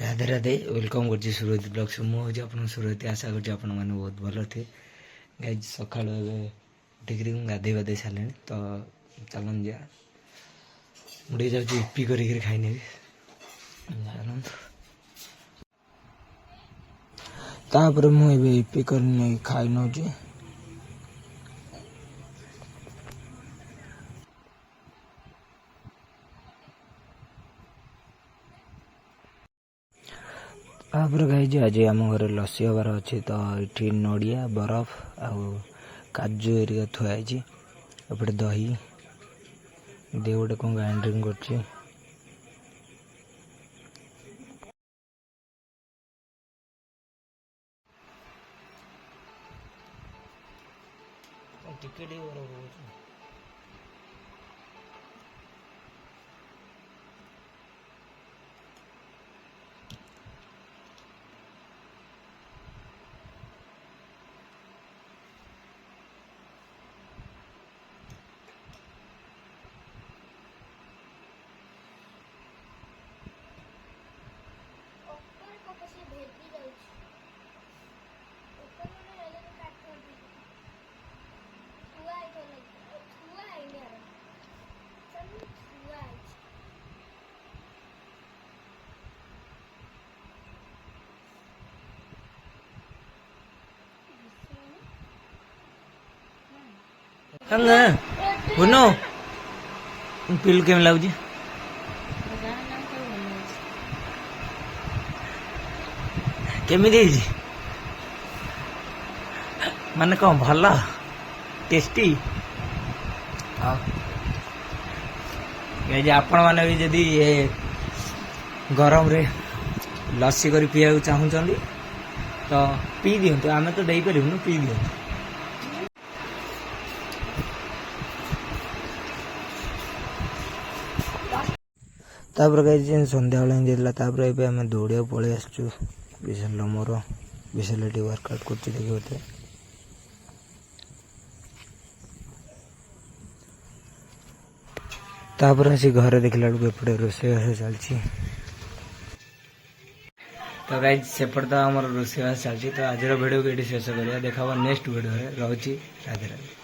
Radhe Radhe welcome कर सुरत blogs मुझे आप सुरत आशा कर मैंने बहुत भल थे गाइज सका उठिक गाधे बाधे सारे तो चलन जा मुझे जाऊँ इपी कर खाई तापर मुझे इपी कर खाई नौ तापर गाइज आज आम घर लस्सी हबार अच्छे तो ये नड़िया बरफ आजु एरिया थुआई एपटे दही दे गोटे कौन ग्राइंडिंग कर बुनो पिल केम लगुच केमी माने कौन भल टेस्टी आपण मैंने भी जदि गरम रे लस्सी कर पीवा चाहूँ तो पी दिंतु आम तो दे पारूँ पी दिंतु तापर कहीं सन्ध्या बेला एवं आम दौड़ा पलि आसचु विशाल मोर विशाल वर्कआउट कर देखिए तापर आसी घर देखला बेलू एपटे रोषेबास चलती तो गाइज सेपटे तो आम रोषेबास चलती तो आज वीडियो को ये शेष करा देखा नेक्स्ट वीडियो रोची राधे राधे।